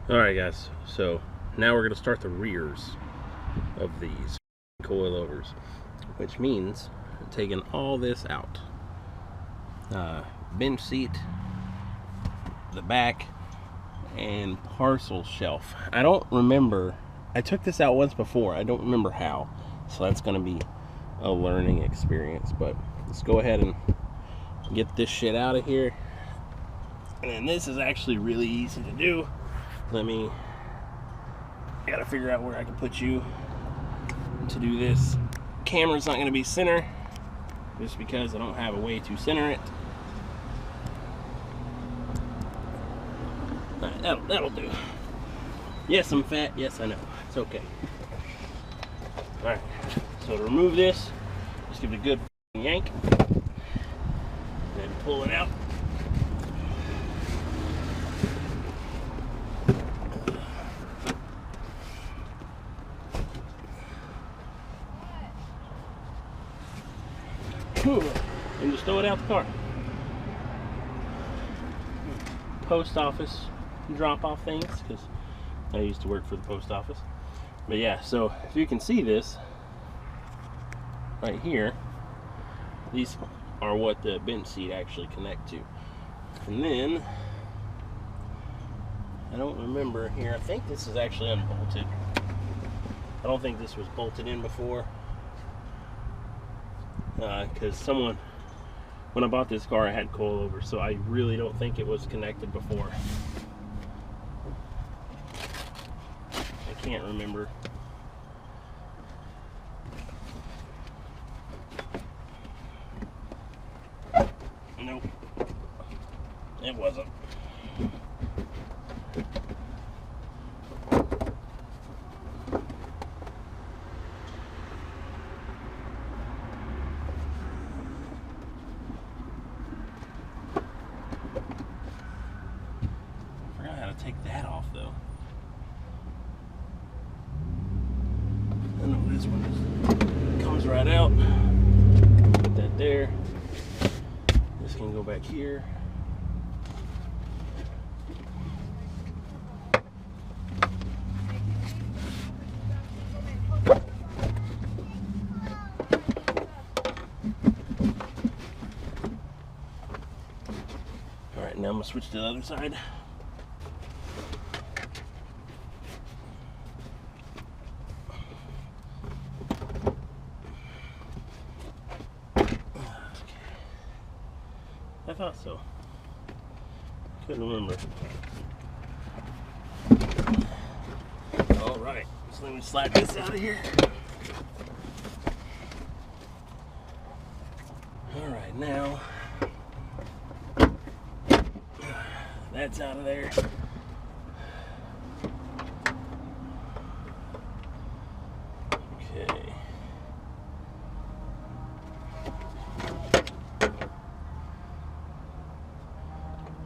Alright guys, so now we're going to start the rears of these coilovers, which means taking all this out. Bench seat, the back, and parcel shelf. I don't remember, I took this out once before, I don't remember how, so that's going to be a learning experience, but let's go ahead and get this shit out of here. And then this is actually really easy to do. I gotta figure out where I can put you to do this. Camera's not gonna be center, just because I don't have a way to center it. Alright, that'll do. Yes, I'm fat, yes I know, it's okay. Alright, so to remove this, just give it a good yank, then pull it out. And just throw it out the car. Post office drop off things, because I used to work for the post office. But yeah, so if you can see this right here, these are what the bench seat actually connect to. And then I don't remember here, I think this is actually unbolted. I don't think this was bolted in before. Because when I bought this car, I had coilovers, so I really don't think it was connected before. I can't remember. Nope, it wasn't. Take that off though. I know this one just comes right out. Put that there. This can go back here. All right, now I'm gonna switch to the other side. I thought so. Couldn't remember. Alright, so let me slide this out of here. Alright, now that's out of there. Okay.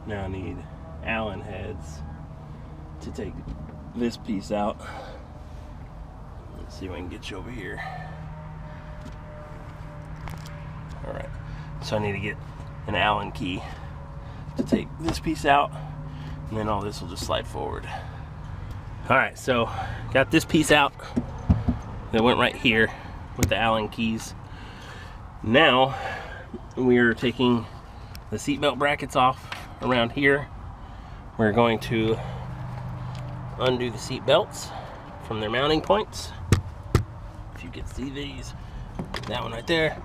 Now I need Allen heads to take this piece out. Let's see if I can get you over here. Alright, so I need to get an Allen key to take this piece out, and then all this will just slide forward. Alright, so got this piece out that went right here with the Allen keys. Now we are taking the seatbelt brackets off around here. We're going to undo the seat belts from their mounting points. If you can see these, that one right there,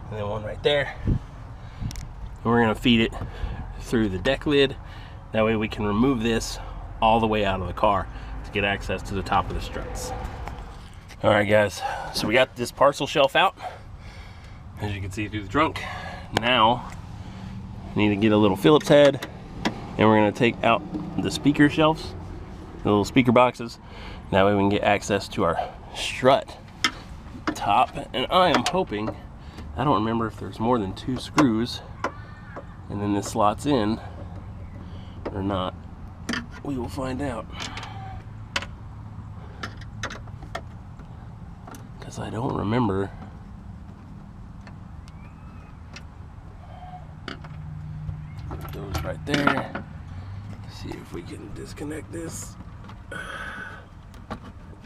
and then one right there. And we're gonna feed it through the deck lid. That way we can remove this all the way out of the car to get access to the top of the struts. All right guys, so we got this parcel shelf out, as you can see through the trunk. Now need to get a little Phillips head, and we're going to take out the speaker shelves, the little speaker boxes. That way we can get access to our strut top. And I am hoping, I don't remember if there's more than 2 screws and then this slots in or not. We will find out, because I don't remember. Put those right there. See if we can disconnect this.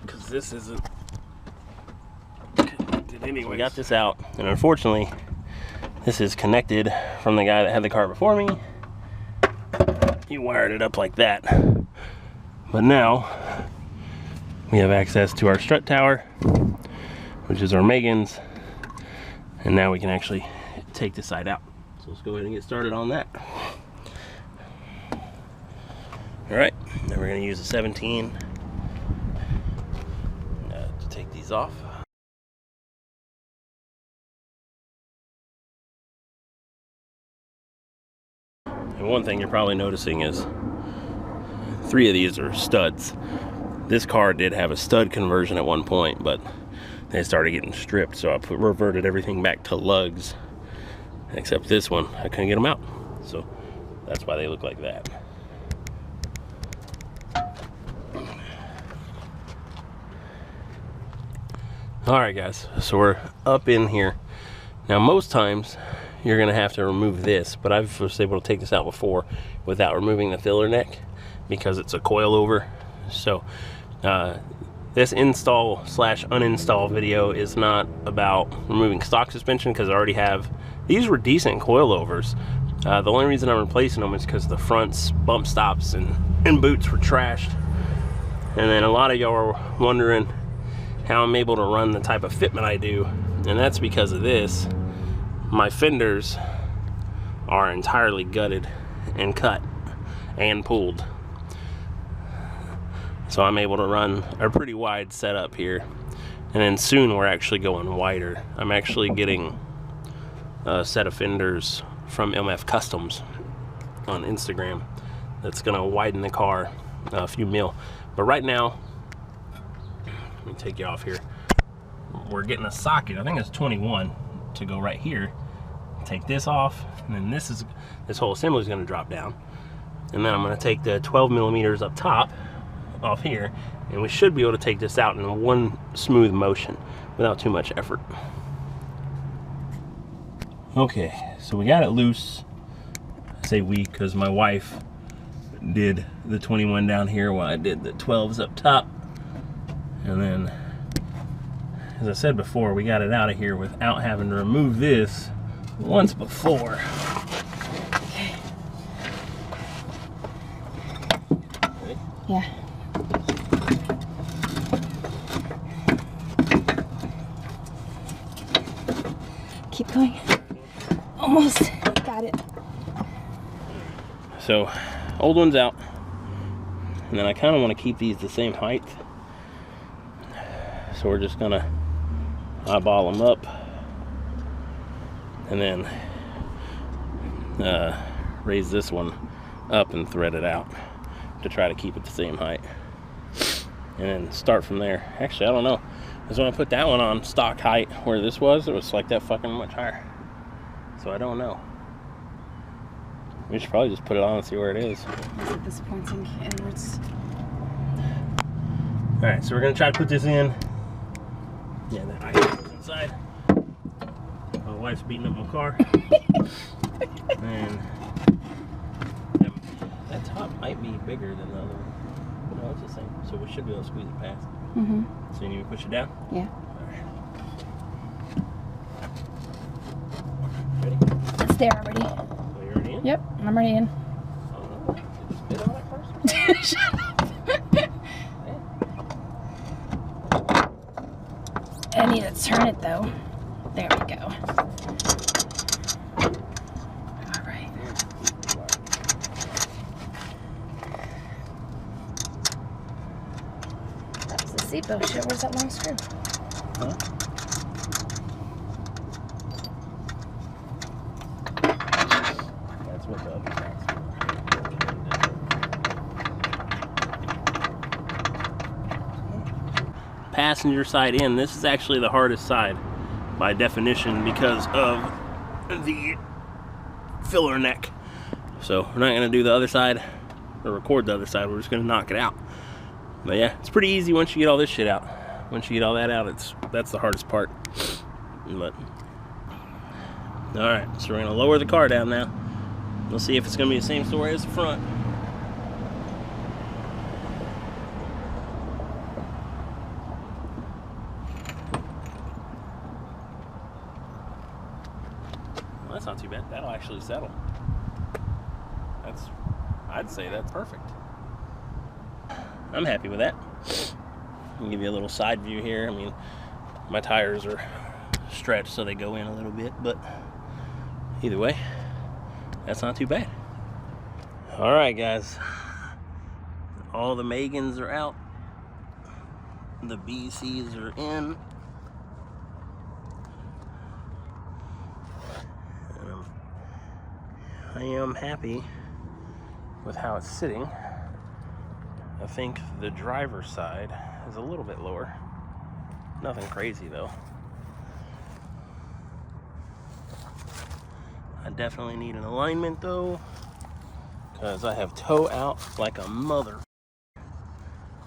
because this isn't connected anyway. We got this out, and unfortunately this is connected from the guy that had the car before me. He wired it up like that, but now we have access to our strut tower, which is our Megan's, and now we can actually take this side out. So let's go ahead and get started on that. All right, then we're gonna use a 17 to take these off. And one thing you're probably noticing is 3 of these are studs. This car did have a stud conversion at one point, but they started getting stripped, so I reverted everything back to lugs, except this one, I couldn't get them out. So that's why they look like that. All right, guys, so we're up in here. Now, most times you're gonna have to remove this, but I was able to take this out before without removing the filler neck because it's a coilover. So this install slash uninstall video is not about removing stock suspension, because I already have, these were decent coilovers. The only reason I'm replacing them is because the fronts, bump stops, and boots were trashed. And then a lot of y'all are wondering how I'm able to run the type of fitment I do, and that's because of this. My fenders are entirely gutted and cut and pulled, so I'm able to run a pretty wide setup here. And then soon we're actually going wider. I'm actually getting a set of fenders from MF Customs on Instagram that's gonna widen the car a few mil. But right now, let me take you off here. We're getting a socket, I think it's 21, to go right here. Take this off, and then this whole assembly is going to drop down. And then I'm going to take the 12 millimeters up top off here, and we should be able to take this out in one smooth motion without too much effort. Okay, so we got it loose. I say we because my wife did the 21 down here while I did the 12s up top. And then, as I said before, we got it out of here without having to remove this once before. Okay. Ready? Yeah. Keep going. Almost got it. So, old one's out. And then I kind of want to keep these the same height. So we're just gonna eyeball them up, and then raise this one up and thread it out to try to keep it the same height, and then start from there. Actually, I don't know, because when I put that one on stock height where this was, it was like that fucking much higher. So I don't know. We should probably just put it on and see where it is. This pointing inwards. All right, so we're gonna try to put this in. Yeah, that ice goes inside. My wife's beating up my car. And that top might be bigger than the other one. No, it's the same. So we should be able to squeeze it past. Mm-hmm. So you need me to push it down? Yeah. All right. Ready? It's there already. So you're already in? Yep, I'm already in. Oh, did you spit on it first? Shut up. I need to turn it though. There we go. All right. That was the seatbelt shit. Where's that long screw? Huh? That's what the other side's for. Passenger side in, this is actually the hardest side by definition because of the filler neck. So we're not going to do the other side or record the other side, we're just going to knock it out. But yeah, it's pretty easy once you get all this shit out. Once you get all that out, that's the hardest part. But alright, so we're going to lower the car down now. We'll see if it's going to be the same story as the front. not too bad. That'll actually settle. I'd say that's perfect. I'm happy with that. I'll give you a little side view here. I mean, my tires are stretched so they go in a little bit, but either way, that's not too bad. All right, guys. All the Megans are out. The BCs are in. I am happy with how it's sitting. I think the driver's side is a little bit lower. Nothing crazy though. I definitely need an alignment though, because I have toe out like a mother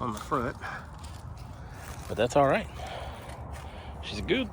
on the front. But that's all right. She's good.